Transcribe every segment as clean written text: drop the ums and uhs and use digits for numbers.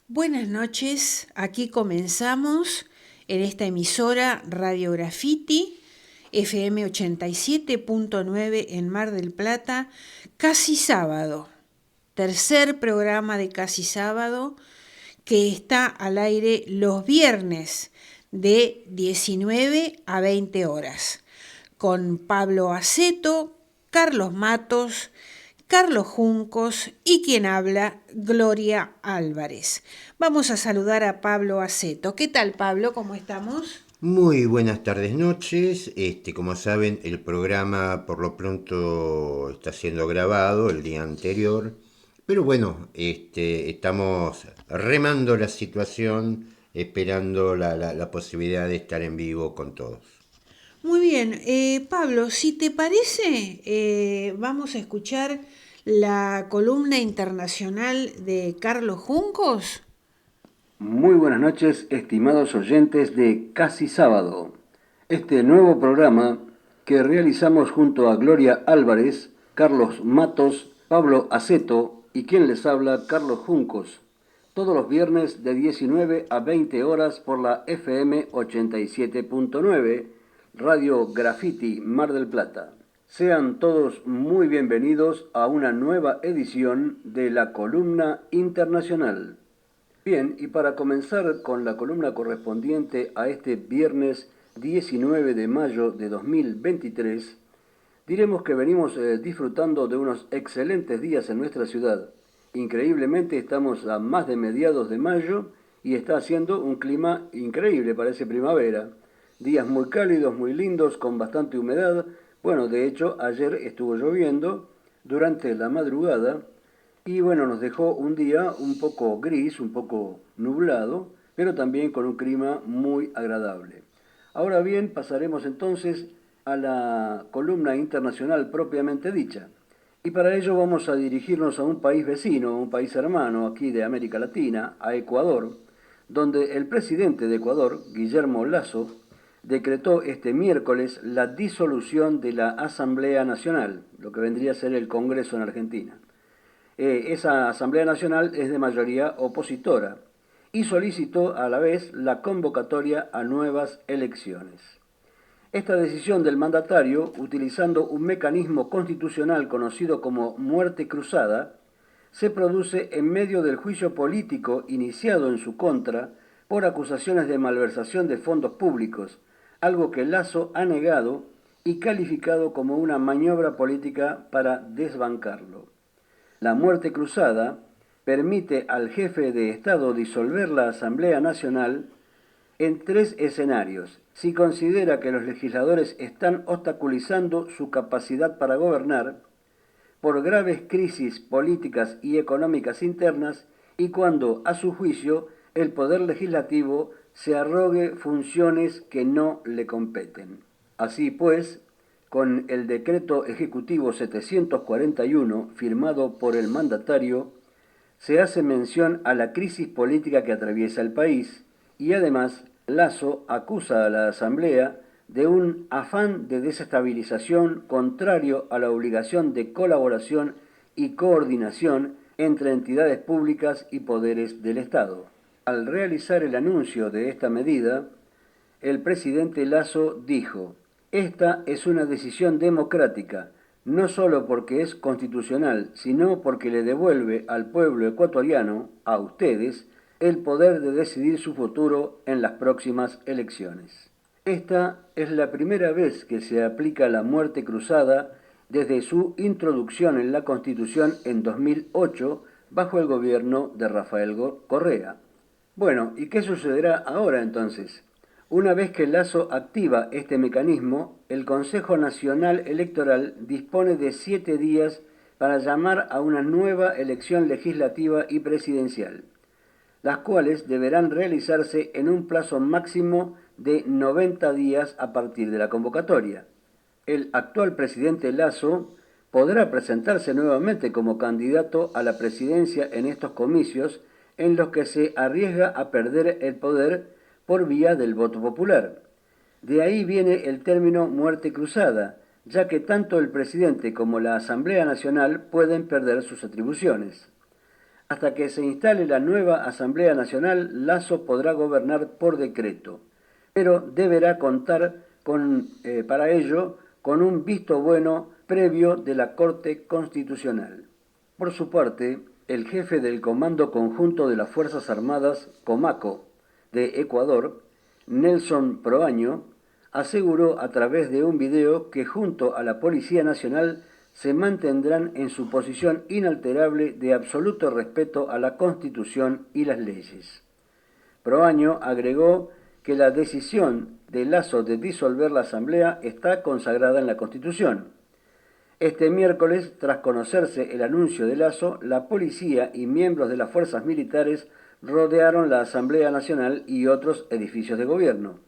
Buenas noches, aquí comenzamos en esta emisora Radio Graffiti, FM 87.9 en Mar del Plata, Casi Sábado, tercer programa de Casi Sábado que está al aire los viernes de 19 a 20 horas, con Pablo Aceto, Carlos Matos, Carlos Juncos y quien habla, Gloria Álvarez. Vamos a saludar a Pablo Aceto. ¿Qué tal, Pablo? ¿Cómo estamos? Muy buenas tardes, noches. Como saben, el programa por lo pronto está siendo grabado el día anterior, pero bueno, estamos remando la situación, esperando la posibilidad de estar en vivo con todos. Muy bien, Pablo, si te parece, vamos a escuchar la columna internacional de Carlos Juncos. Muy buenas noches, estimados oyentes de Casi Sábado. Este nuevo programa que realizamos junto a Gloria Álvarez, Carlos Matos, Pablo Aceto y quien les habla, Carlos Juncos. Todos los viernes de 19 a 20 horas por la FM 87.9, Radio Graffiti Mar del Plata. Sean todos muy bienvenidos a una nueva edición de la Columna Internacional. Bien, y para comenzar con la columna correspondiente a este viernes 19 de mayo de 2023, diremos que venimos disfrutando de unos excelentes días en nuestra ciudad. Increíblemente estamos a más de mediados de mayo y está haciendo un clima increíble, parece primavera. Días muy cálidos, muy lindos, con bastante humedad. Bueno, de hecho, ayer estuvo lloviendo durante la madrugada y bueno, nos dejó un día un poco gris, un poco nublado, pero también con un clima muy agradable. Ahora bien, pasaremos entonces a la columna internacional propiamente dicha. Y para ello vamos a dirigirnos a un país vecino, un país hermano aquí de América Latina, a Ecuador, donde el presidente de Ecuador, Guillermo Lasso, decretó este miércoles la disolución de la Asamblea Nacional, lo que vendría a ser el Congreso en Argentina. Esa Asamblea Nacional es de mayoría opositora y solicitó a la vez la convocatoria a nuevas elecciones. Esta decisión del mandatario, utilizando un mecanismo constitucional conocido como muerte cruzada, se produce en medio del juicio político iniciado en su contra por acusaciones de malversación de fondos públicos, algo que Lasso ha negado y calificado como una maniobra política para desbancarlo. La muerte cruzada permite al jefe de Estado disolver la Asamblea Nacional en tres escenarios. Si considera que los legisladores están obstaculizando su capacidad para gobernar, por graves crisis políticas y económicas internas, y cuando, a su juicio, el Poder Legislativo se arrogue funciones que no le competen. Así pues, con el decreto ejecutivo 741, firmado por el mandatario, se hace mención a la crisis política que atraviesa el país y además Lasso acusa a la Asamblea de un afán de desestabilización contrario a la obligación de colaboración y coordinación entre entidades públicas y poderes del Estado. Al realizar el anuncio de esta medida, el presidente Lasso dijo: "Esta es una decisión democrática, no solo porque es constitucional, sino porque le devuelve al pueblo ecuatoriano, a ustedes, el poder de decidir su futuro en las próximas elecciones". Esta es la primera vez que se aplica la muerte cruzada desde su introducción en la Constitución en 2008 bajo el gobierno de Rafael Correa. Bueno, ¿y qué sucederá ahora entonces? Una vez que Lasso activa este mecanismo, el Consejo Nacional Electoral dispone de 7 días para llamar a una nueva elección legislativa y presidencial, las cuales deberán realizarse en un plazo máximo de 90 días a partir de la convocatoria. El actual presidente Lasso podrá presentarse nuevamente como candidato a la presidencia en estos comicios en los que se arriesga a perder el poder por vía del voto popular. De ahí viene el término muerte cruzada, ya que tanto el presidente como la Asamblea Nacional pueden perder sus atribuciones. Hasta que se instale la nueva Asamblea Nacional, Lasso podrá gobernar por decreto, pero deberá contar para ello con un visto bueno previo de la Corte Constitucional. Por su parte, el jefe del Comando Conjunto de las Fuerzas Armadas, Comaco, de Ecuador, Nelson Proaño, aseguró a través de un video que junto a la Policía Nacional se mantendrán en su posición inalterable de absoluto respeto a la Constitución y las leyes. Proaño agregó que la decisión de Lasso de disolver la Asamblea está consagrada en la Constitución. Este miércoles, tras conocerse el anuncio de Lasso, la policía y miembros de las fuerzas militares rodearon la Asamblea Nacional y otros edificios de gobierno.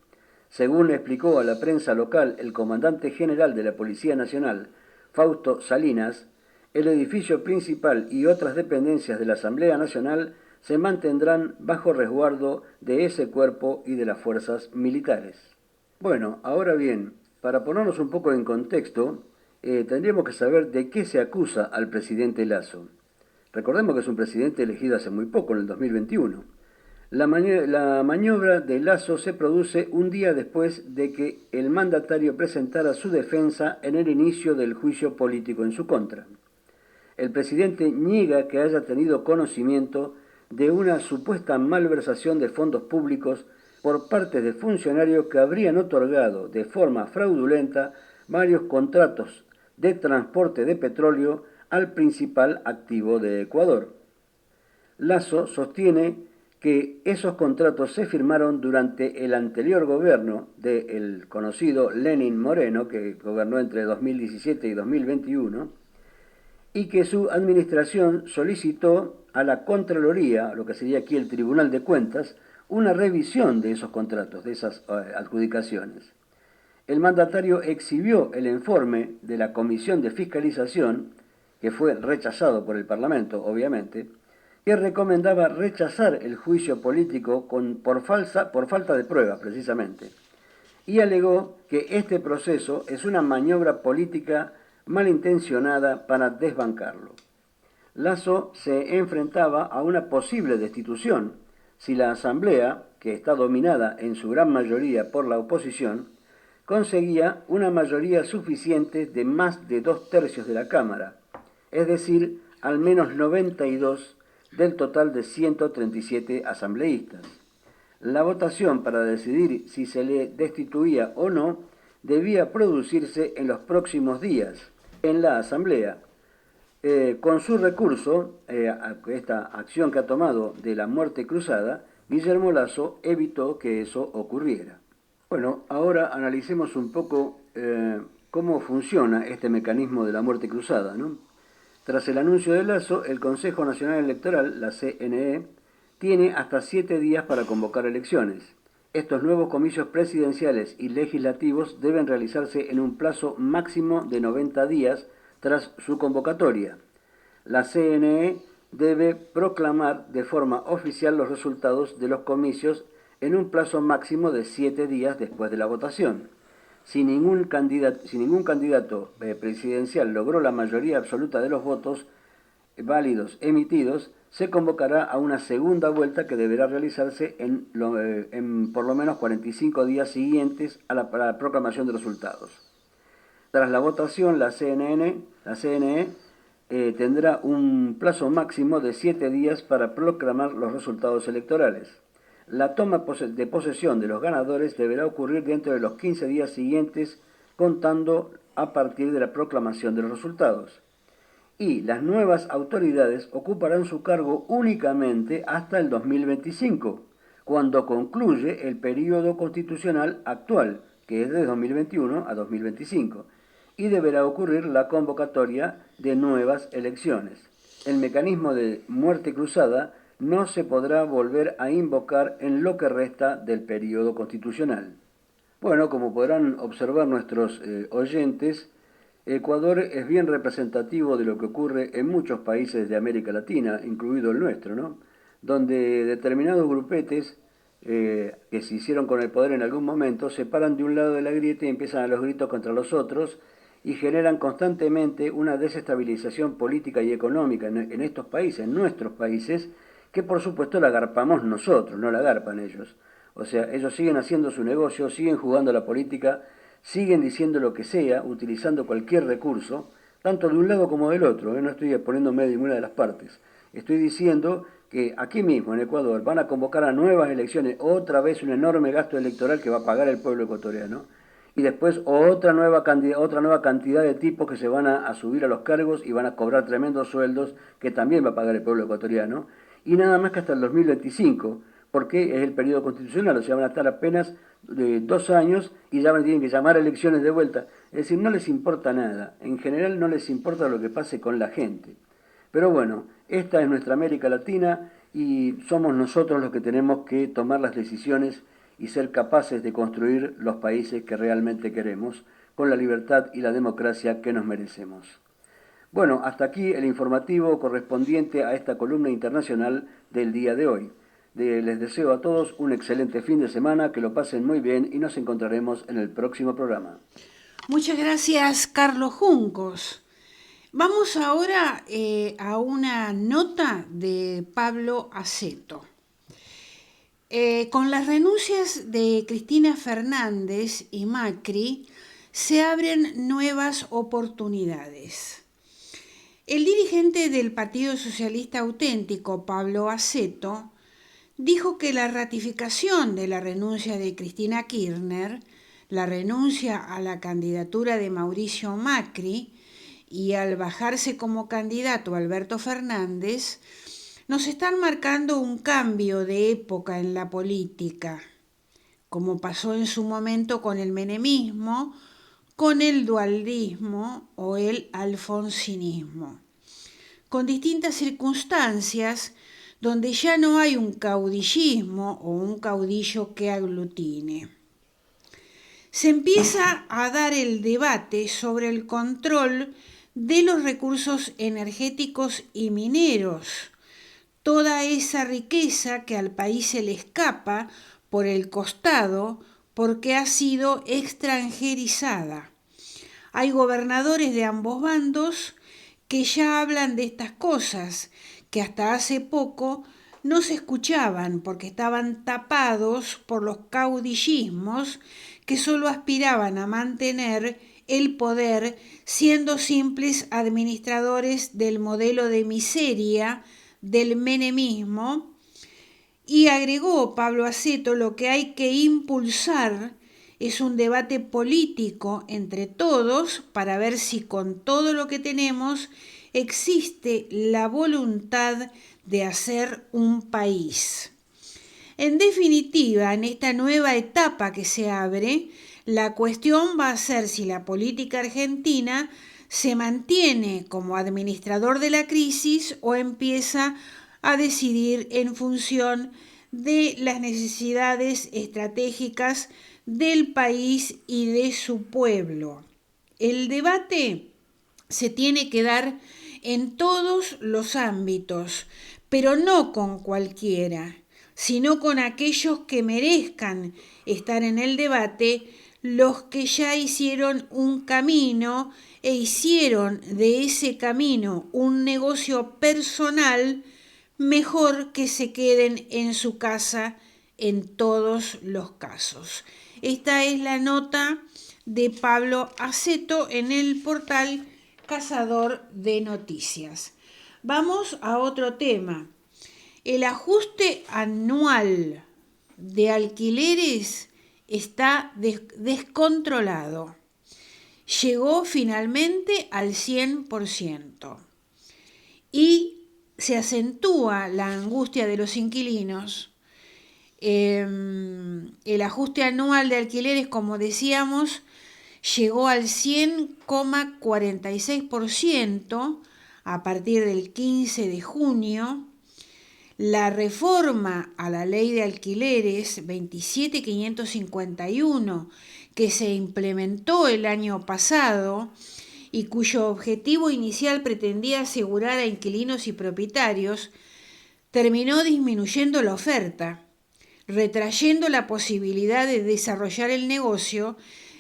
Según le explicó a la prensa local el comandante general de la Policía Nacional, Fausto Salinas, el edificio principal y otras dependencias de la Asamblea Nacional se mantendrán bajo resguardo de ese cuerpo y de las fuerzas militares. Bueno, ahora bien, para ponernos un poco en contexto, tendríamos que saber de qué se acusa al presidente Lasso. Recordemos que es un presidente elegido hace muy poco, en el 2021. La maniobra de Lasso se produce un día después de que el mandatario presentara su defensa en el inicio del juicio político en su contra. El presidente niega que haya tenido conocimiento de una supuesta malversación de fondos públicos por parte de funcionarios que habrían otorgado de forma fraudulenta varios contratos de transporte de petróleo al principal activo de Ecuador. Lasso sostiene que esos contratos se firmaron durante el anterior gobierno del conocido Lenín Moreno, que gobernó entre 2017 y 2021, y que su administración solicitó a la Contraloría, lo que sería aquí el Tribunal de Cuentas, una revisión de esos contratos, de esas adjudicaciones. El mandatario exhibió el informe de la Comisión de Fiscalización, que fue rechazado por el Parlamento, obviamente, que recomendaba rechazar el juicio político por falta de pruebas, precisamente, y alegó que este proceso es una maniobra política malintencionada para desbancarlo. Lasso se enfrentaba a una posible destitución si la Asamblea, que está dominada en su gran mayoría por la oposición, conseguía una mayoría suficiente de más de 2/3 de la Cámara, es decir, al menos 92 del total de 137 asambleístas. La votación para decidir si se le destituía o no debía producirse en los próximos días en la Asamblea. Con su recurso, esta acción que ha tomado de la muerte cruzada, Guillermo Lasso evitó que eso ocurriera. Bueno, ahora analicemos un poco cómo funciona este mecanismo de la muerte cruzada, ¿no? Tras el anuncio de Lasso, el Consejo Nacional Electoral, la CNE, tiene hasta 7 días para convocar elecciones. Estos nuevos comicios presidenciales y legislativos deben realizarse en un plazo máximo de 90 días tras su convocatoria. La CNE debe proclamar de forma oficial los resultados de los comicios en un plazo máximo de 7 días después de la votación. Si ningún candidato presidencial logró la mayoría absoluta de los votos válidos emitidos, se convocará a una segunda vuelta que deberá realizarse en por lo menos 45 días siguientes a la proclamación de resultados. Tras la votación, la CNE tendrá un plazo máximo de 7 días para proclamar los resultados electorales. La toma de posesión de los ganadores deberá ocurrir dentro de los 15 días siguientes, contando a partir de la proclamación de los resultados. Y las nuevas autoridades ocuparán su cargo únicamente hasta el 2025, cuando concluye el período constitucional actual, que es de 2021 a 2025, y deberá ocurrir la convocatoria de nuevas elecciones. El mecanismo de muerte cruzada no se podrá volver a invocar en lo que resta del período constitucional. Bueno, como podrán observar nuestros oyentes, Ecuador es bien representativo de lo que ocurre en muchos países de América Latina, incluido el nuestro, ¿no? Donde determinados grupetes que se hicieron con el poder en algún momento se paran de un lado de la grieta y empiezan a los gritos contra los otros y generan constantemente una desestabilización política y económica en estos países, en nuestros países, que por supuesto la agarpamos nosotros, no la agarpan ellos. O sea, ellos siguen haciendo su negocio, siguen jugando a la política, siguen diciendo lo que sea, utilizando cualquier recurso, tanto de un lado como del otro. No estoy poniéndome de ninguna de las partes. Estoy diciendo que aquí mismo, en Ecuador, van a convocar a nuevas elecciones, otra vez un enorme gasto electoral que va a pagar el pueblo ecuatoriano, y después otra nueva cantidad de tipos que se van a subir a los cargos y van a cobrar tremendos sueldos que también va a pagar el pueblo ecuatoriano, y nada más que hasta el 2025, porque es el periodo constitucional, o sea, van a estar apenas 2 años y ya tienen que llamar a elecciones de vuelta. Es decir, no les importa nada, en general no les importa lo que pase con la gente. Pero bueno, esta es nuestra América Latina y somos nosotros los que tenemos que tomar las decisiones y ser capaces de construir los países que realmente queremos, con la libertad y la democracia que nos merecemos. Bueno, hasta aquí el informativo correspondiente a esta columna internacional del día de hoy. Les deseo a todos un excelente fin de semana, que lo pasen muy bien y nos encontraremos en el próximo programa. Muchas gracias, Carlos Juncos. Vamos ahora a una nota de Pablo Aceto. Con las renuncias de Cristina Fernández y Macri, se abren nuevas oportunidades. El dirigente del Partido Socialista Auténtico, Pablo Aceto, dijo que la ratificación de la renuncia de Cristina Kirchner, la renuncia a la candidatura de Mauricio Macri y al bajarse como candidato Alberto Fernández, nos están marcando un cambio de época en la política, como pasó en su momento con el menemismo, con el dualdismo o el alfonsinismo, con distintas circunstancias donde ya no hay un caudillismo o un caudillo que aglutine. Se empieza a dar el debate sobre el control de los recursos energéticos y mineros, toda esa riqueza que al país se le escapa por el costado porque ha sido extranjerizada. Hay gobernadores de ambos bandos que ya hablan de estas cosas, que hasta hace poco no se escuchaban porque estaban tapados por los caudillismos que solo aspiraban a mantener el poder siendo simples administradores del modelo de miseria del menemismo. Y agregó Pablo Aceto: lo que hay que impulsar es un debate político entre todos para ver si con todo lo que tenemos existe la voluntad de hacer un país. En definitiva, en esta nueva etapa que se abre, la cuestión va a ser si la política argentina se mantiene como administrador de la crisis o empieza a decidir en función de las necesidades estratégicas del país y de su pueblo. El debate se tiene que dar en todos los ámbitos, pero no con cualquiera, sino con aquellos que merezcan estar en el debate, los que ya hicieron un camino e hicieron de ese camino un negocio personal, mejor que se queden en su casa en todos los casos. Esta es la nota de Pablo Aceto en el portal Cazador de Noticias. Vamos a otro tema. El ajuste anual de alquileres está descontrolado. Llegó finalmente al 100%. Y se acentúa la angustia de los inquilinos. El ajuste anual de alquileres, como decíamos, llegó al 100,46% a partir del 15 de junio. La reforma a la ley de alquileres 27.551, que se implementó el año pasado y cuyo objetivo inicial pretendía asegurar a inquilinos y propietarios, terminó disminuyendo la oferta, retrayendo la posibilidad de desarrollar el negocio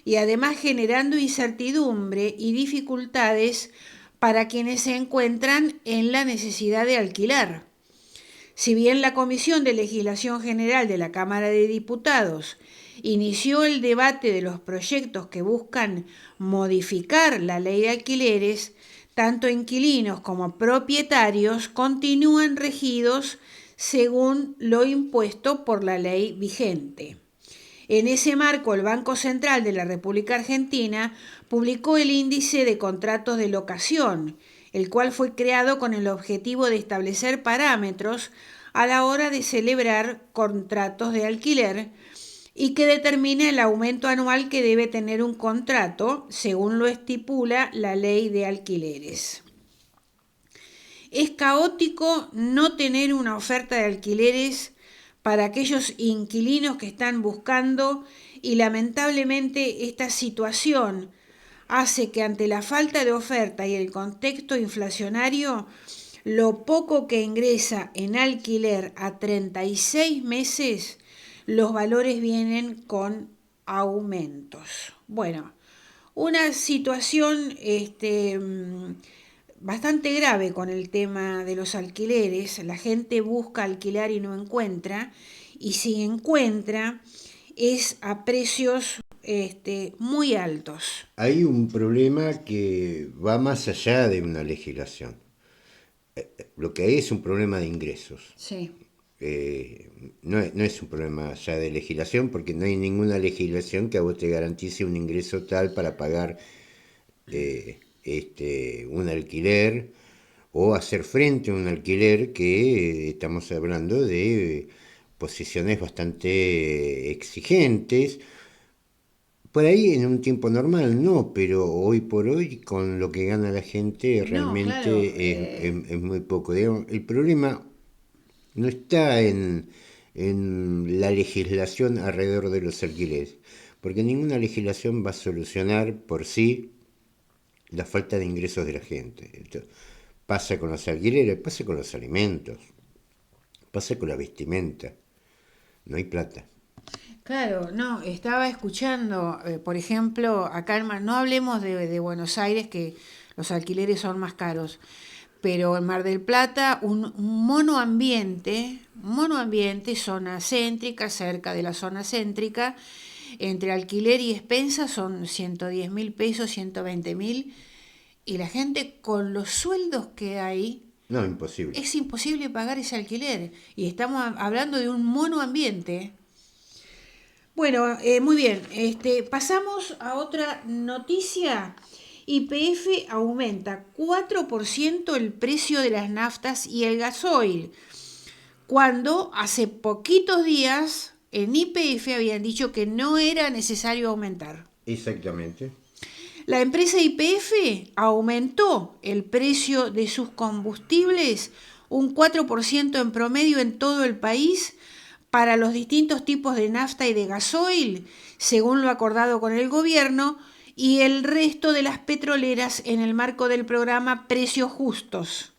y además generando incertidumbre y dificultades para quienes se encuentran en la necesidad de alquilar. Si bien la Comisión de Legislación General de la Cámara de Diputados inició el debate de los proyectos que buscan modificar la ley de alquileres, tanto inquilinos como propietarios continúan regidos según lo impuesto por la ley vigente. En ese marco, el Banco Central de la República Argentina publicó el Índice de Contratos de Locación, el cual fue creado con el objetivo de establecer parámetros a la hora de celebrar contratos de alquiler y que determina el aumento anual que debe tener un contrato, según lo estipula la Ley de Alquileres. Es caótico no tener una oferta de alquileres para aquellos inquilinos que están buscando, y lamentablemente esta situación hace que ante la falta de oferta y el contexto inflacionario, lo poco que ingresa en alquiler a 36 meses, los valores vienen con aumentos. Bueno, una situación bastante grave con el tema de los alquileres. La gente busca alquilar y no encuentra, y si encuentra es a precios muy altos. Hay un problema que va más allá de una legislación. Lo que hay es un problema de ingresos. Sí. No es un problema ya de legislación, porque no hay ninguna legislación que a vos te garantice un ingreso tal para pagar un alquiler o hacer frente a un alquiler, que estamos hablando de posiciones bastante exigentes. Por ahí en un tiempo normal no, pero hoy por hoy con lo que gana la gente realmente claro, es muy poco. Digamos, el problema no está en la legislación alrededor de los alquileres, porque ninguna legislación va a solucionar por sí la falta de ingresos de la gente. Esto pasa con los alquileres, pasa con los alimentos, pasa con la vestimenta. No hay plata. Claro, no, estaba escuchando, por ejemplo, acá no hablemos de Buenos Aires, que los alquileres son más caros, pero en Mar del Plata un monoambiente, zona céntrica, cerca de la zona céntrica, entre alquiler y expensa son 110.000 pesos, 120.000, y la gente con los sueldos que hay, No, imposible. es imposible pagar ese alquiler, y estamos hablando de un monoambiente. Bueno, muy bien, pasamos a otra noticia. YPF aumenta 4% el precio de las naftas y el gasoil, cuando hace poquitos días en YPF habían dicho que no era necesario aumentar. Exactamente. La empresa YPF aumentó el precio de sus combustibles un 4% en promedio en todo el país para los distintos tipos de nafta y de gasoil, según lo acordado con el gobierno y el resto de las petroleras en el marco del programa Precios Justos.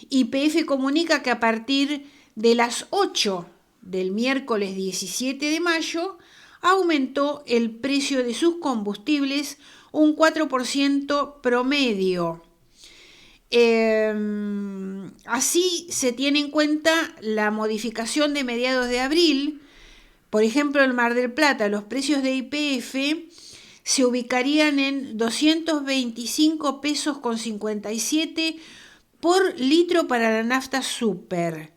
YPF comunica que a partir de las 8 del miércoles 17 de mayo aumentó el precio de sus combustibles un 4% promedio. Así se tiene en cuenta la modificación de mediados de abril. Por ejemplo, en Mar del Plata, los precios de YPF se ubicarían en 225 pesos con 57 por litro para la nafta super.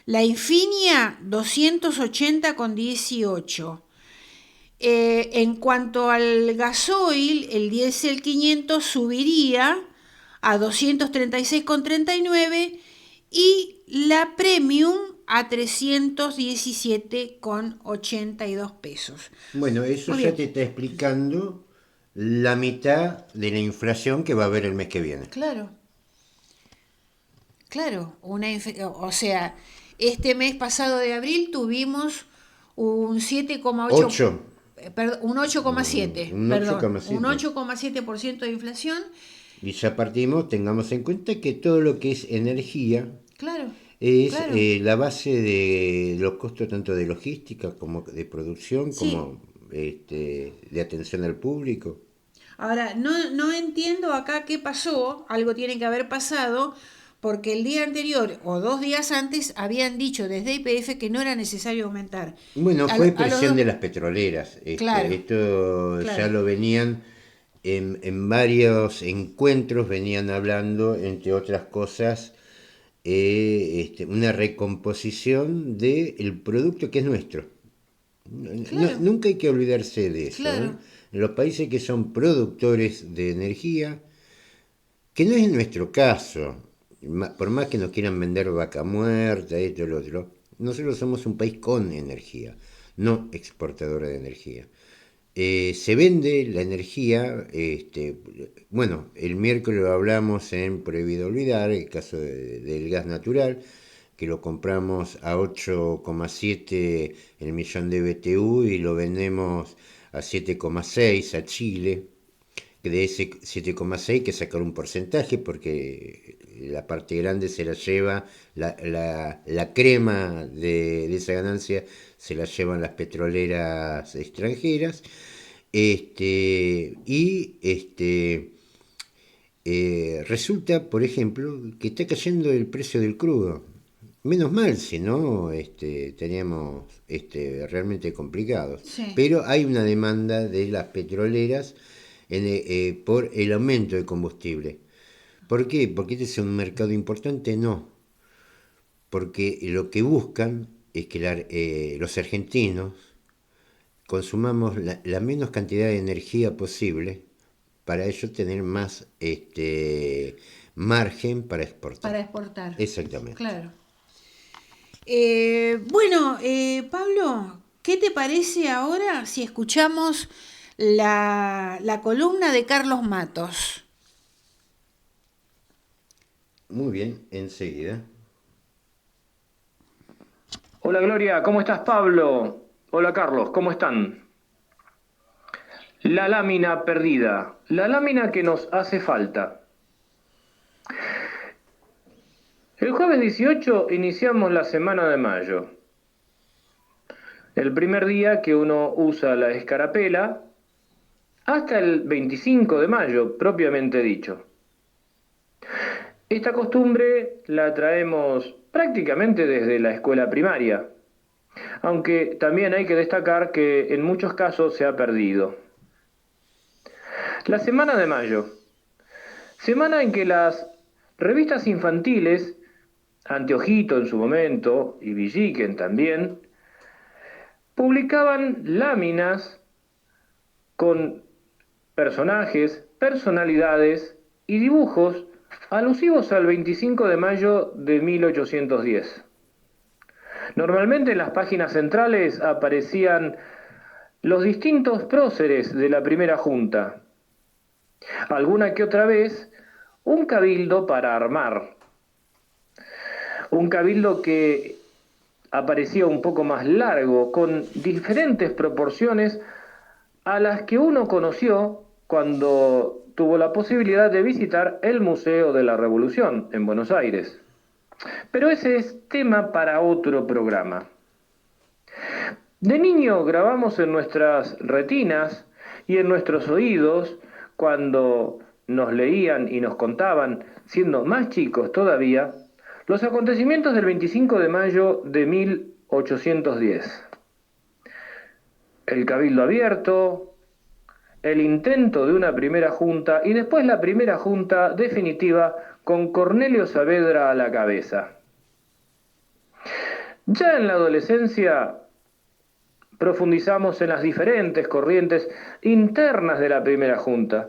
La Infinia, 280 con 18. En cuanto al gasoil, el diésel 500 subiría a 236,39 y la Premium a 317,82 pesos. Bueno, eso ya te está explicando la mitad de la inflación que va a haber el mes que viene. Claro, o sea, este mes pasado de abril tuvimos un 7,8%. Un 8,7%, Un 8,7% de inflación. Y ya partimos, tengamos en cuenta que todo lo que es energía Claro, es la base de los costos tanto de logística como de producción, Sí. como de atención al público. Ahora, no entiendo acá qué pasó, algo tiene que haber pasado, porque el día anterior o 2 días antes habían dicho desde YPF que no era necesario aumentar. Bueno, A, fue lo- a los presión dos, de las petroleras. claro, Esto ya claro. lo venían en varios encuentros, venían hablando, entre otras cosas, una recomposición del producto que es nuestro. Claro, Nunca hay que olvidarse de eso, ¿eh? claro. Los países que son productores de energía, que no es nuestro caso, por más que nos quieran vender vaca muerta, esto, lo otro, nosotros somos un país con energía, no exportador de energía. Se vende la energía, bueno, el miércoles lo hablamos en Prohibido Olvidar, el caso del gas natural, que lo compramos a 8,7 el millón de BTU y lo vendemos a 7,6 a Chile, que de ese 7,6 hay que sacar un porcentaje porque la parte grande se la lleva, la crema de esa ganancia se la llevan las petroleras extranjeras. Resulta, por ejemplo, que está cayendo el precio del crudo. Menos mal, si no, teníamos realmente complicados. Sí. Pero hay una demanda de las petroleras por el aumento del combustible. ¿Por qué? ¿Porque este es un mercado importante? No. Porque lo que buscan es que los argentinos consumamos la menos cantidad de energía posible para ellos tener más margen para exportar. Para exportar. Exactamente. Claro. Bueno, Pablo, ¿qué te parece ahora si escuchamos la columna de Carlos Matos? Muy bien, enseguida. Hola Gloria, ¿cómo estás Pablo? Hola Carlos, ¿cómo están? La lámina perdida, la lámina que nos hace falta. El jueves 18 iniciamos la semana de mayo. El primer día que uno usa la escarapela hasta el 25 de mayo, propiamente dicho. Esta costumbre la traemos prácticamente desde la escuela primaria, aunque también hay que destacar que en muchos casos se ha perdido. La semana de mayo, semana en que las revistas infantiles, Anteojito en su momento y Villiquen también, publicaban láminas con personajes, personalidades y dibujos alusivos al 25 de mayo de 1810. Normalmente en las páginas centrales aparecían los distintos próceres de la primera junta. Alguna que otra vez, un cabildo para armar. Un cabildo que aparecía un poco más largo, con diferentes proporciones a las que uno conoció cuando tuvo la posibilidad de visitar el Museo de la Revolución en Buenos Aires. Pero ese es tema para otro programa. De niño grabamos en nuestras retinas y en nuestros oídos cuando nos leían y nos contaban, siendo más chicos todavía, los acontecimientos del 25 de mayo de 1810. El cabildo abierto, el intento de una primera junta y después la primera junta definitiva con Cornelio Saavedra a la cabeza. Ya en la adolescencia profundizamos en las diferentes corrientes internas de la primera junta,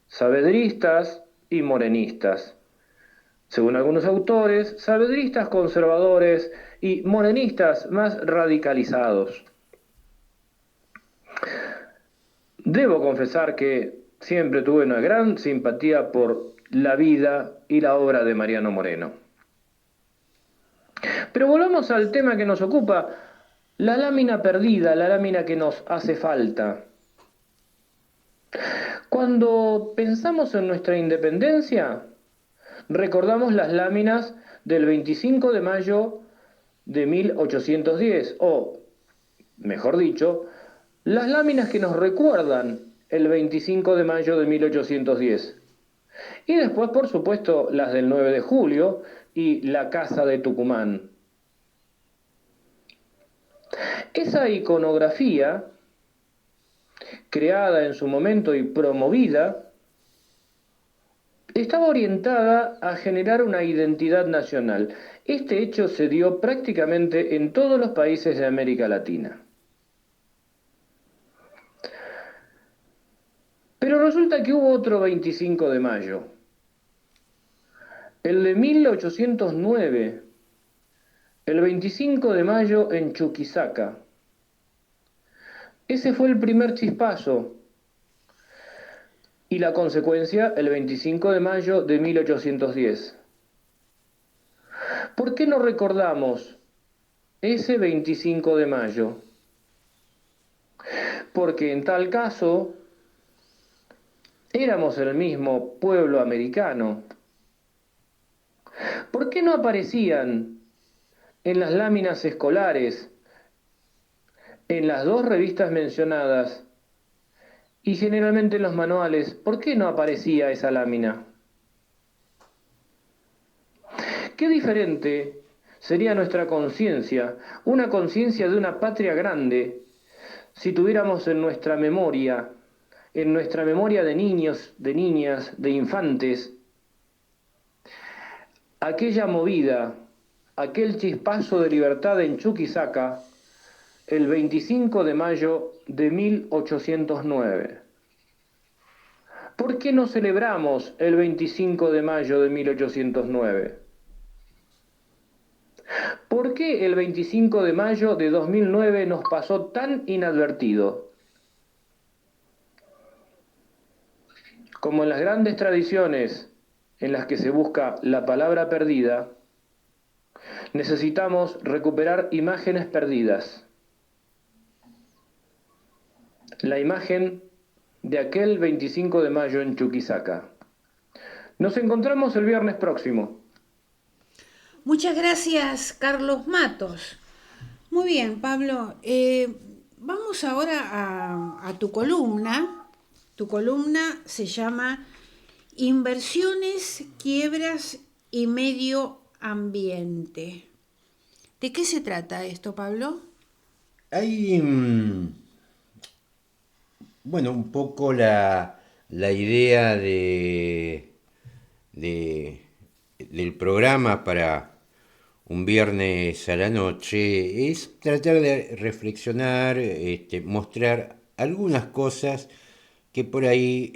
saavedristas y morenistas. Según algunos autores, saavedristas conservadores y morenistas más radicalizados. Debo confesar que siempre tuve una gran simpatía por la vida y la obra de Mariano Moreno. Pero volvamos al tema que nos ocupa, la lámina perdida, la lámina que nos hace falta. Cuando pensamos en nuestra independencia, recordamos las láminas del 25 de mayo de 1810, o, mejor dicho, las láminas que nos recuerdan el 25 de mayo de 1810. Y después, por supuesto, las del 9 de julio y la Casa de Tucumán. Esa iconografía, creada en su momento y promovida, estaba orientada a generar una identidad nacional. Este hecho se dio prácticamente en todos los países de América Latina. Pero resulta que hubo otro 25 de mayo, el de 1809, el 25 de mayo en Chuquisaca. Ese fue el primer chispazo y la consecuencia el 25 de mayo de 1810. ¿Por qué no recordamos ese 25 de mayo? Porque en tal caso éramos el mismo pueblo americano. ¿Por qué no aparecían en las láminas escolares, en las dos revistas mencionadas y generalmente en los manuales? ¿Por qué no aparecía esa lámina? Qué diferente sería nuestra conciencia, una conciencia de una patria grande, si tuviéramos en nuestra memoria de niños, de niñas, de infantes, aquella movida, aquel chispazo de libertad en Chuquisaca, el 25 de mayo de 1809. ¿Por qué no celebramos el 25 de mayo de 1809? ¿Por qué el 25 de mayo de 2009 nos pasó tan inadvertido? Como en las grandes tradiciones en las que se busca la palabra perdida, necesitamos recuperar imágenes perdidas. La imagen de aquel 25 de mayo en Chuquisaca. Nos encontramos el viernes próximo. Muchas gracias, Carlos Matos. Muy bien, Pablo. Vamos ahora a tu columna. Tu columna se llama Inversiones, quiebras y medio ambiente. ¿De qué se trata esto, Pablo? Hay, bueno, un poco la idea del programa para un viernes a la noche es tratar de reflexionar, mostrar algunas cosas que por ahí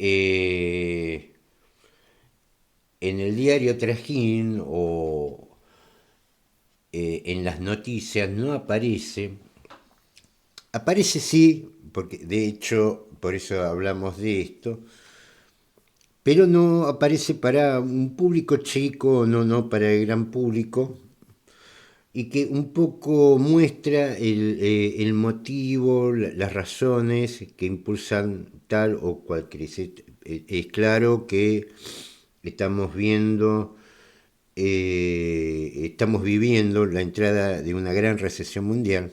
en el diario Trajín o en las noticias no aparece. Aparece sí, porque de hecho por eso hablamos de esto, pero no aparece para un público chico, no para el gran público, y que un poco muestra el motivo, las razones que impulsan tal o cual crisis. Es claro que estamos viviendo la entrada de una gran recesión mundial.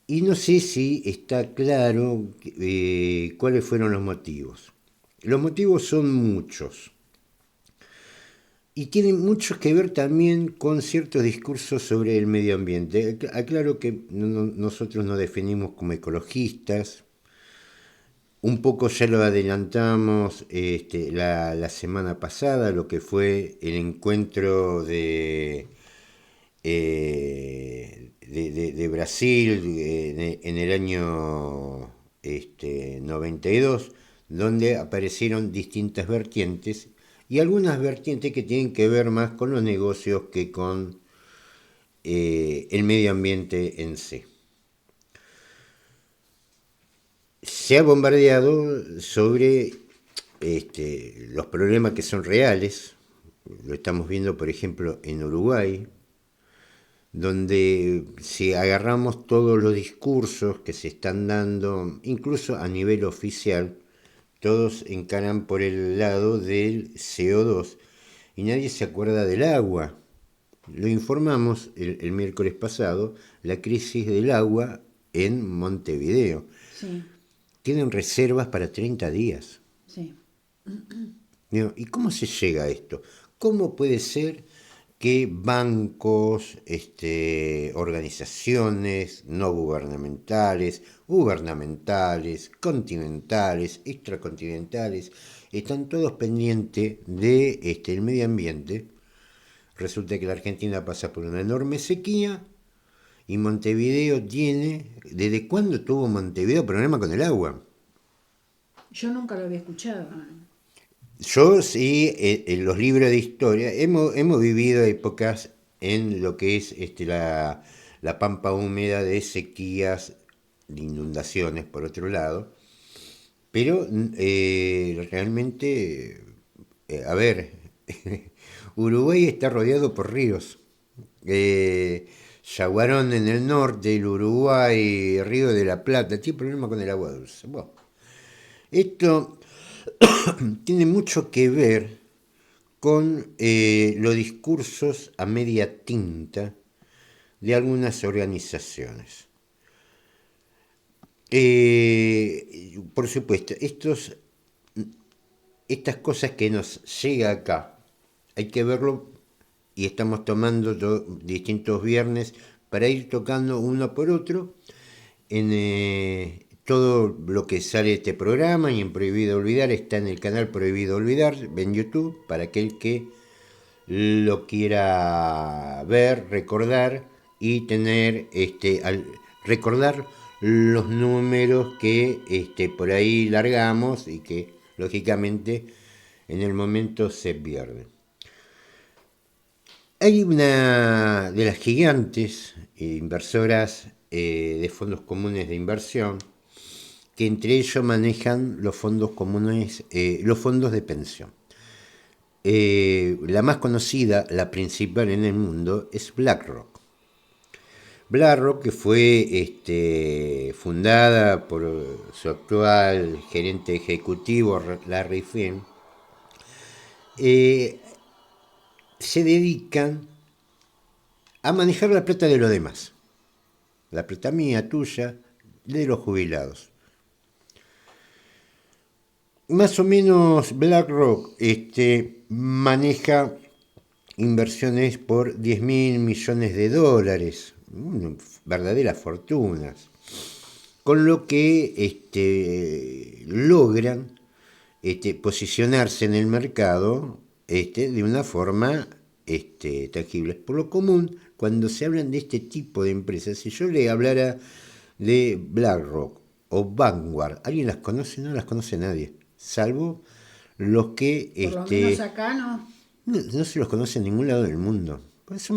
Y no sé si está claro cuáles fueron los motivos. Los motivos son muchos. Y tienen mucho que ver también con ciertos discursos sobre el medio ambiente. Aclaro que nosotros nos definimos como ecologistas. Un poco ya lo adelantamos la semana pasada, lo que fue el encuentro de Brasil en el año 92, donde aparecieron distintas vertientes y algunas vertientes que tienen que ver más con los negocios que con el medio ambiente en sí. Se ha bombardeado sobre los problemas que son reales. Lo estamos viendo, por ejemplo, en Uruguay, donde si agarramos todos los discursos que se están dando, incluso a nivel oficial, todos encaran por el lado del CO2 y nadie se acuerda del agua. Lo informamos el miércoles pasado, la crisis del agua en Montevideo. Sí, Tienen reservas para 30 días. sí. Digo, ¿y cómo se llega a esto? ¿Cómo puede ser que bancos, organizaciones no gubernamentales, gubernamentales, continentales, extracontinentales, están todos pendientes de el medio ambiente? Resulta que la Argentina pasa por una enorme sequía y Montevideo tiene, ¿desde cuándo tuvo Montevideo problema con el agua? Yo nunca lo había escuchado. Yo sí, en los libros de historia, hemos vivido épocas en lo que es la pampa húmeda de sequías, de inundaciones por otro lado, pero realmente, a ver, Uruguay está rodeado por ríos. Yaguarón en el norte, el Uruguay, Río de la Plata, tiene problema con el agua dulce. Bueno, esto tiene mucho que ver con los discursos a media tinta de algunas organizaciones. Por supuesto, estas cosas que nos llega acá, hay que verlo y estamos tomando distintos viernes para ir tocando uno por otro en todo lo que sale de este programa y en Prohibido Olvidar está en el canal Prohibido Olvidar en YouTube para aquel que lo quiera ver, recordar y tener recordar los números que por ahí largamos y que lógicamente en el momento se pierden. Hay una de las gigantes inversoras de fondos comunes de inversión que entre ellos manejan los fondos comunes, los fondos de pensión. La más conocida, la principal en el mundo, es BlackRock. BlackRock, que fue fundada por su actual gerente ejecutivo, Larry Fink, se dedican a manejar la plata de los demás. La plata mía, tuya, de los jubilados. Más o menos BlackRock maneja inversiones por 10.000 millones de dólares, verdaderas fortunas, con lo que logran posicionarse en el mercado de una forma tangible. Por lo común, cuando se hablan de este tipo de empresas, si yo le hablara de BlackRock o Vanguard, ¿alguien las conoce? No las conoce nadie, salvo los que Por lo menos acá no se los conoce en ningún lado del mundo. Por eso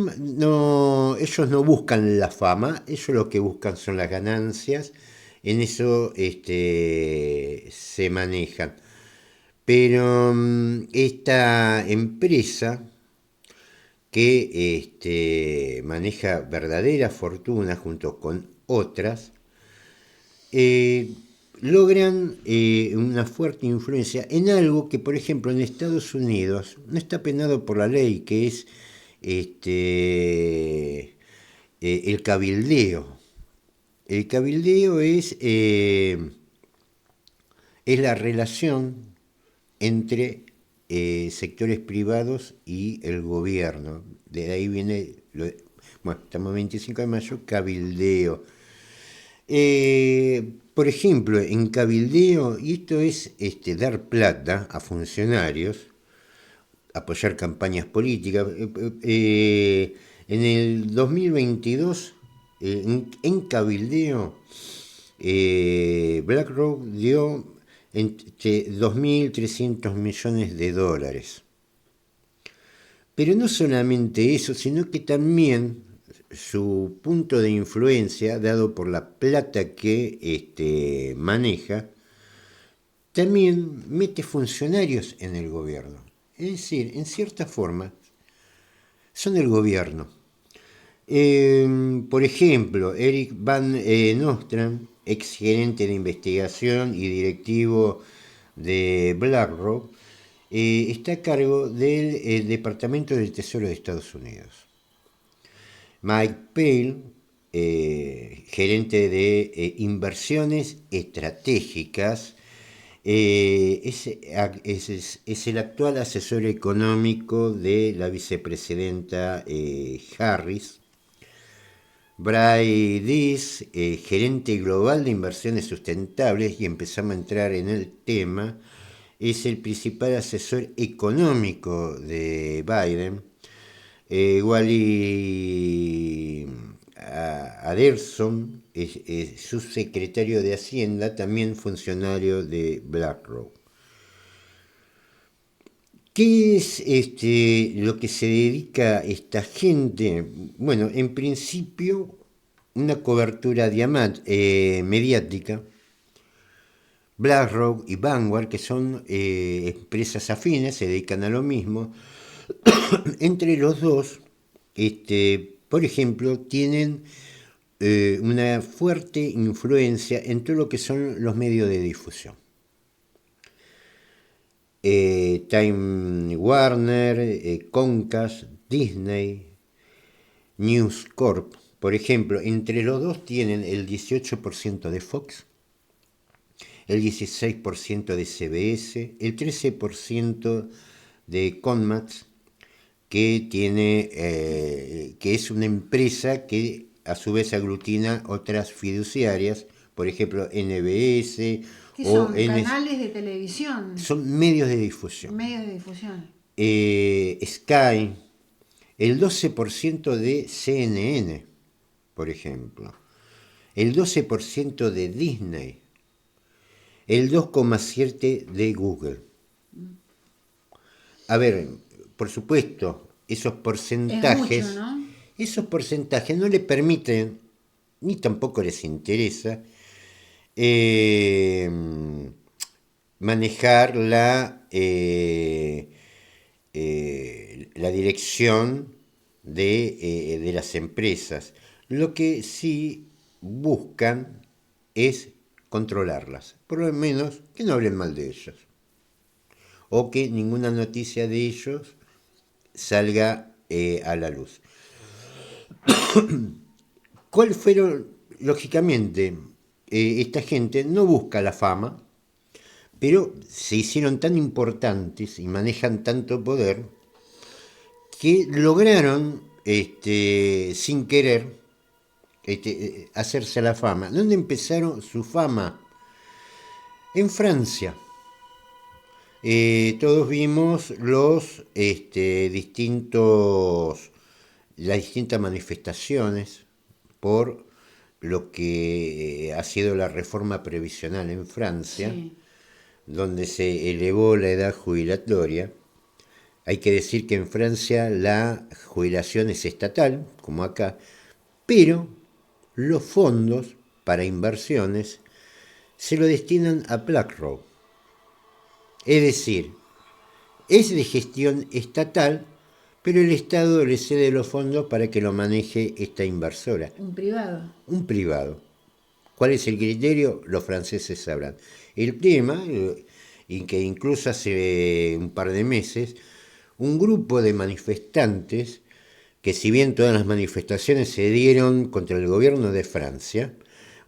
ellos no buscan la fama, ellos lo que buscan son las ganancias, en eso se manejan. Pero esta empresa que maneja verdadera fortuna junto con otras, logran una fuerte influencia en algo que, por ejemplo, en Estados Unidos no está penado por la ley, que es el cabildeo. El cabildeo es la relación entre sectores privados y el gobierno. De ahí viene, estamos 25 de mayo, cabildeo. Por ejemplo, en cabildeo, y esto es dar plata a funcionarios, apoyar campañas políticas. En el 2022, en cabildeo, BlackRock dio entre 2.300 millones de dólares. Pero no solamente eso, sino que también su punto de influencia, dado por la plata que maneja, también mete funcionarios en el gobierno. Es decir, en cierta forma, son el gobierno. Por ejemplo, Eric Van Nostrand, ex gerente de investigación y directivo de BlackRock, está a cargo del Departamento del Tesoro de Estados Unidos. Mike Pale, gerente de inversiones estratégicas. Es el actual asesor económico de la vicepresidenta Harris. Bray Dees, gerente global de inversiones sustentables, y empezamos a entrar en el tema, es el principal asesor económico de Biden. Wally Adelson es subsecretario de Hacienda, también funcionario de BlackRock. ¿Qué es lo que se dedica esta gente? Bueno, en principio, una cobertura mediática. BlackRock y Vanguard, que son empresas afines, se dedican a lo mismo. Entre los dos, por ejemplo, tienen una fuerte influencia en todo lo que son los medios de difusión. Time Warner, Comcast, Disney, News Corp, por ejemplo, entre los dos tienen el 18% de Fox, el 16% de CBS, el 13% de Comcast, que es una empresa que a su vez aglutina otras fiduciarias, por ejemplo NBS. ¿Qué son? ¿Canales de televisión? Son medios de difusión. Medios de difusión. Sky, el 12% de CNN, por ejemplo, el 12% de Disney, el 2,7% de Google. A ver, por supuesto, esos porcentajes, es mucho, ¿no? Esos porcentajes no le permiten, ni tampoco les interesa, manejar la dirección de las empresas. Lo que sí buscan es controlarlas, por lo menos que no hablen mal de ellos, o que ninguna noticia de ellos salga a la luz. ¿Cuál fueron? Lógicamente, esta gente no busca la fama, pero se hicieron tan importantes y manejan tanto poder que lograron, sin querer, hacerse la fama. ¿Dónde empezaron su fama? En Francia. Todos vimos las distintas manifestaciones por lo que ha sido la reforma previsional en Francia, sí, donde se elevó la edad jubilatoria. Hay que decir que en Francia la jubilación es estatal, como acá, pero los fondos para inversiones se lo destinan a BlackRock. Es decir, es de gestión estatal, pero el Estado le cede los fondos para que lo maneje esta inversora. Un privado. Un privado. ¿Cuál es el criterio? Los franceses sabrán. El tema, y que incluso hace un par de meses, un grupo de manifestantes, que si bien todas las manifestaciones se dieron contra el gobierno de Francia,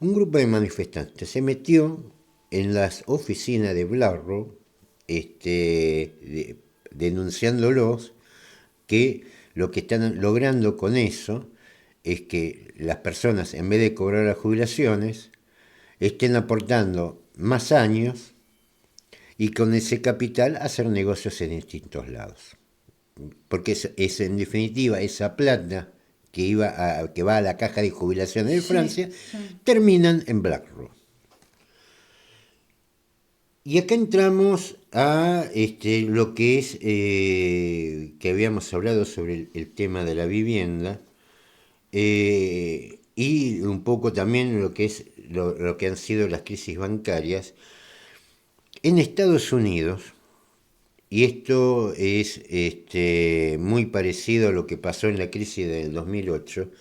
un grupo de manifestantes se metió en las oficinas de BlackRock, denunciándolos, que lo que están logrando con eso es que las personas, en vez de cobrar las jubilaciones, estén aportando más años y con ese capital hacer negocios en distintos lados. Porque es en definitiva esa plata que va a la caja de jubilaciones de Francia, sí, terminan en BlackRock. Y acá entramos a lo que es, que habíamos hablado sobre el tema de la vivienda, y un poco también lo que es lo que han sido las crisis bancarias. En Estados Unidos, y esto es muy parecido a lo que pasó en la crisis del 2008,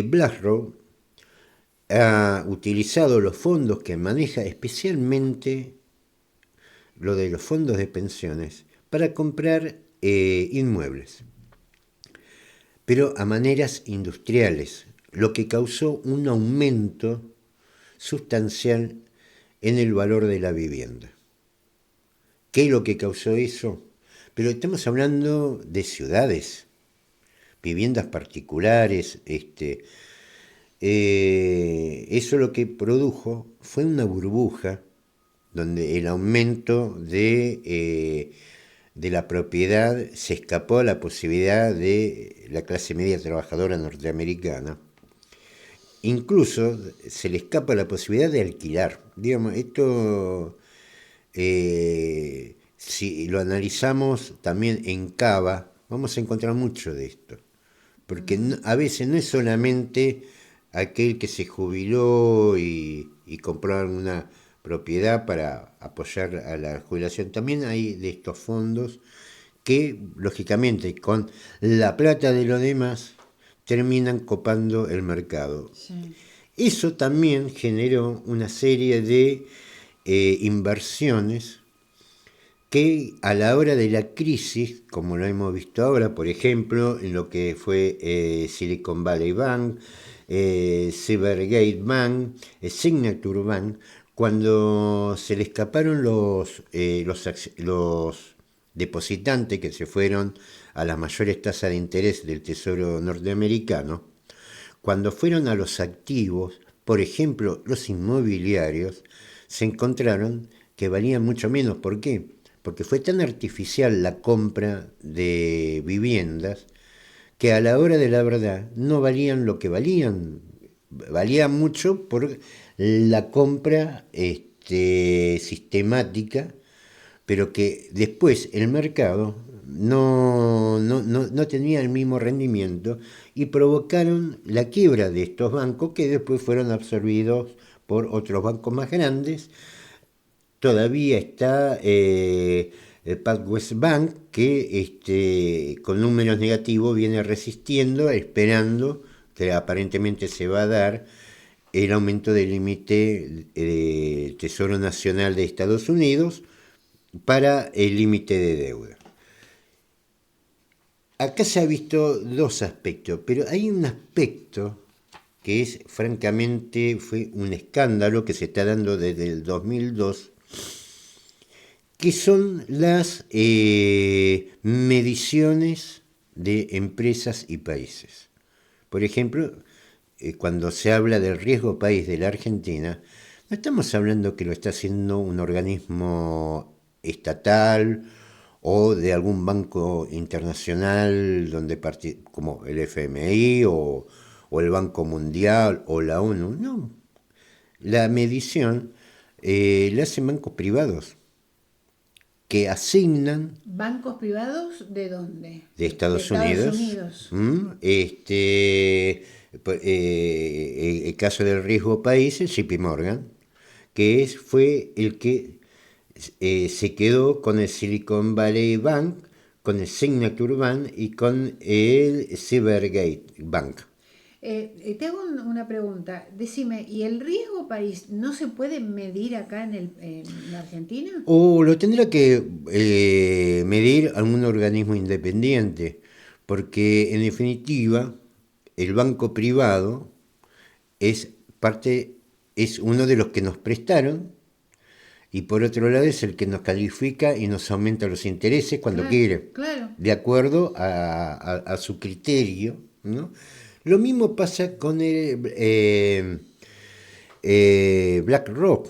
BlackRock ha utilizado los fondos que maneja, especialmente lo de los fondos de pensiones, para comprar inmuebles, pero a maneras industriales. lo que causó un aumento sustancial en el valor de la vivienda. ¿Qué es lo que causó eso? Pero estamos hablando de ciudades, viviendas particulares. Eso lo que produjo fue una burbuja donde el aumento de la propiedad se escapó a la posibilidad de la clase media trabajadora norteamericana. Incluso se le escapa la posibilidad de alquilar. Digamos, esto, si lo analizamos también en Cava, vamos a encontrar mucho de esto. Porque a veces no es solamente aquel que se jubiló y compró alguna propiedad para apoyar a la jubilación. También hay de estos fondos que, lógicamente, con la plata de los demás, terminan copando el mercado. Sí. Eso también generó una serie de inversiones que a la hora de la crisis, como lo hemos visto ahora, por ejemplo, en lo que fue Silicon Valley Bank, Silvergate Bank, Signature Bank, cuando se le escaparon los depositantes que se fueron a las mayores tasas de interés del Tesoro norteamericano, cuando fueron a los activos, por ejemplo, los inmobiliarios, se encontraron que valían mucho menos. ¿Por qué? Porque fue tan artificial la compra de viviendas que a la hora de la verdad no valían lo que valían. Valían mucho por la compra sistemática, pero que después el mercado no tenía el mismo rendimiento y provocaron la quiebra de estos bancos que después fueron absorbidos por otros bancos más grandes. Todavía está el PacWest Bank, que con números negativos viene resistiendo, esperando que aparentemente se va a dar el aumento del límite del Tesoro Nacional de Estados Unidos para el límite de deuda. Acá se ha visto dos aspectos, pero hay un aspecto que es, francamente, fue un escándalo que se está dando desde el 2002, que son las mediciones de empresas y países. Por ejemplo, cuando se habla del riesgo país de la Argentina, no estamos hablando que lo está haciendo un organismo estatal o de algún banco internacional como el FMI o el Banco Mundial o la ONU. No, la medición la hacen bancos privados que asignan. ¿Bancos privados de dónde? De Estados Unidos. El caso del riesgo país, el JP Morgan, que fue el que se quedó con el Silicon Valley Bank, con el Signature Bank y con el Silvergate Bank. Te hago una pregunta. Decime, ¿y el riesgo país no se puede medir acá en la Argentina? O lo tendrá que medir algún organismo independiente, porque en definitiva el banco privado es uno de los que nos prestaron, y por otro lado es el que nos califica y nos aumenta los intereses cuando quiere, Claro. de acuerdo a su criterio, ¿no? Lo mismo pasa con el BlackRock.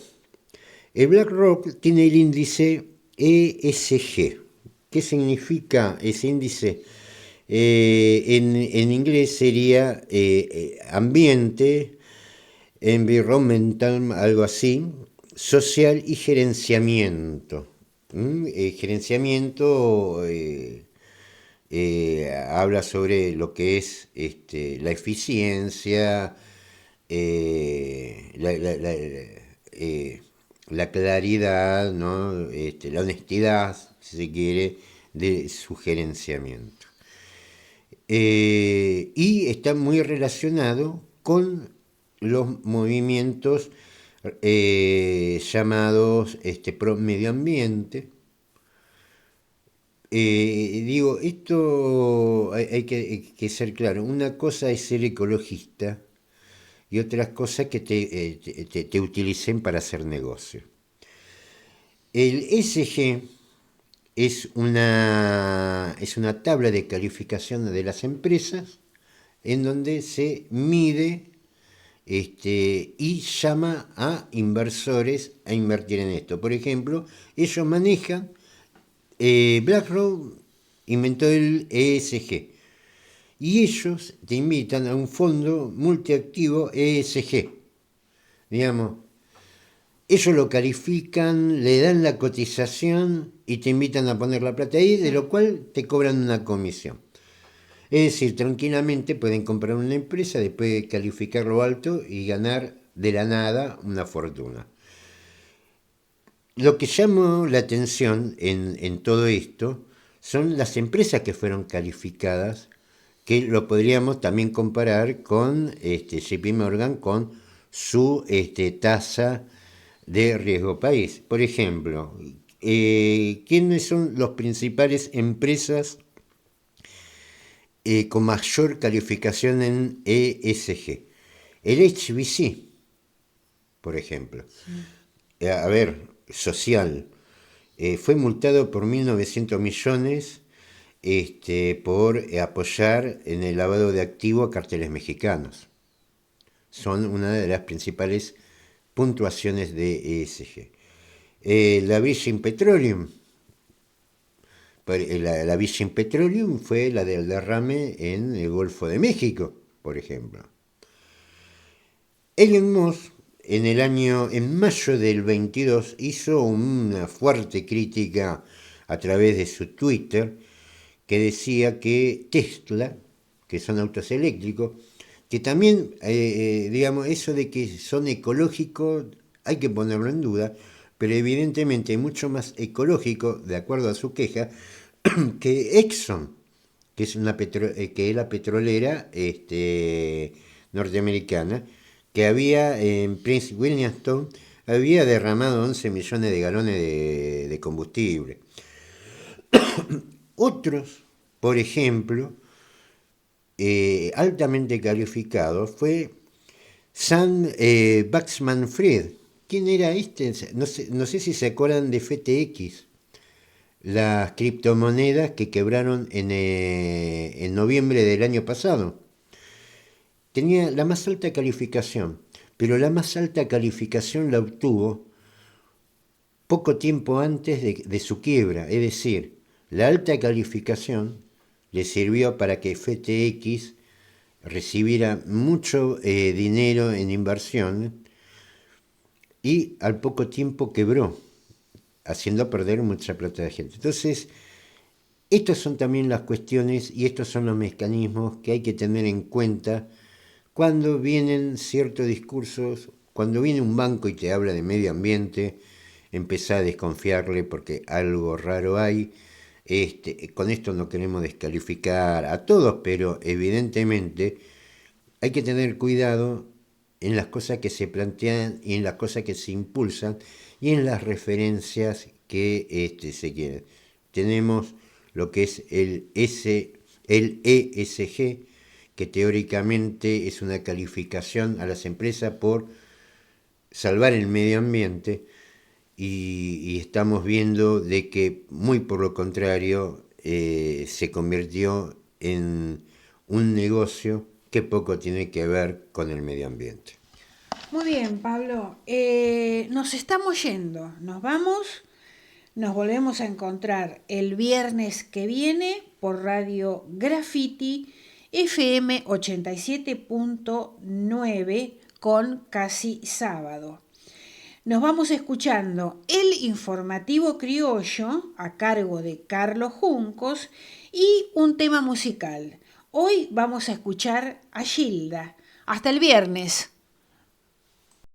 El BlackRock tiene el índice ESG. ¿Qué significa ese índice? En inglés sería ambiente, environmental, algo así, social y gerenciamiento. Gerenciamiento habla sobre lo que es la eficiencia, la claridad, ¿no? La honestidad, si se quiere, de su gerenciamiento. Y está muy relacionado con los movimientos llamados pro medio ambiente. Esto hay que ser claro. Una cosa es ser ecologista y otras cosas que te utilicen para hacer negocio. El ESG es una tabla de calificación de las empresas en donde se mide y llama a inversores a invertir en esto. Por ejemplo, ellos manejan, BlackRock inventó el ESG y ellos te invitan a un fondo multiactivo ESG. Digamos, ellos lo califican, le dan la cotización y te invitan a poner la plata ahí, de lo cual te cobran una comisión. Es decir, tranquilamente pueden comprar una empresa, después de calificarlo alto y ganar de la nada una fortuna. Lo que llamó la atención en todo esto son las empresas que fueron calificadas, que lo podríamos también comparar con JP Morgan, con su tasa de riesgo país. Por ejemplo, ¿quiénes son las principales empresas con mayor calificación en ESG? El HSBC, por ejemplo. Sí. A ver, social. Fue multado por 1.900 millones por apoyar en el lavado de activos a carteles mexicanos. Son una de las principales puntuaciones de ESG. La Virgin Petroleum. La Virgin Petroleum fue la del derrame en el Golfo de México, por ejemplo. Elon Musk en mayo del 22 hizo una fuerte crítica a través de su Twitter que decía que Tesla, que son autos eléctricos, que también, digamos, eso de que son ecológicos hay que ponerlo en duda, pero evidentemente es mucho más ecológico, de acuerdo a su queja, que Exxon, que es la petrolera norteamericana, que había en Prince Williamstown, había derramado 11 millones de galones de combustible. Otros, por ejemplo, altamente calificados, fue Sam Bankman-Fried. ¿Quién era este? No sé si se acuerdan de FTX, las criptomonedas que quebraron en noviembre del año pasado. Tenía la más alta calificación, pero la más alta calificación la obtuvo poco tiempo antes de su quiebra. Es decir, la alta calificación le sirvió para que FTX recibiera mucho dinero en inversión y al poco tiempo quebró, haciendo perder mucha plata de gente. Entonces, estas son también las cuestiones y estos son los mecanismos que hay que tener en cuenta cuando vienen ciertos discursos, cuando viene un banco y te habla de medio ambiente, empezá a desconfiarle porque algo raro hay. Con esto no queremos descalificar a todos, pero evidentemente hay que tener cuidado en las cosas que se plantean y en las cosas que se impulsan y en las referencias que se quieren. Tenemos lo que es el ESG, que teóricamente es una calificación a las empresas por salvar el medio ambiente, y estamos viendo de que muy por lo contrario se convirtió en un negocio que poco tiene que ver con el medio ambiente. Muy bien, Pablo. Nos estamos yendo, nos vamos, nos volvemos a encontrar el viernes que viene por Radio Graffiti FM 87.9 con Casi Sábado. Nos vamos escuchando el informativo criollo a cargo de Carlos Juncos y un tema musical. Hoy vamos a escuchar a Gilda. Hasta el viernes.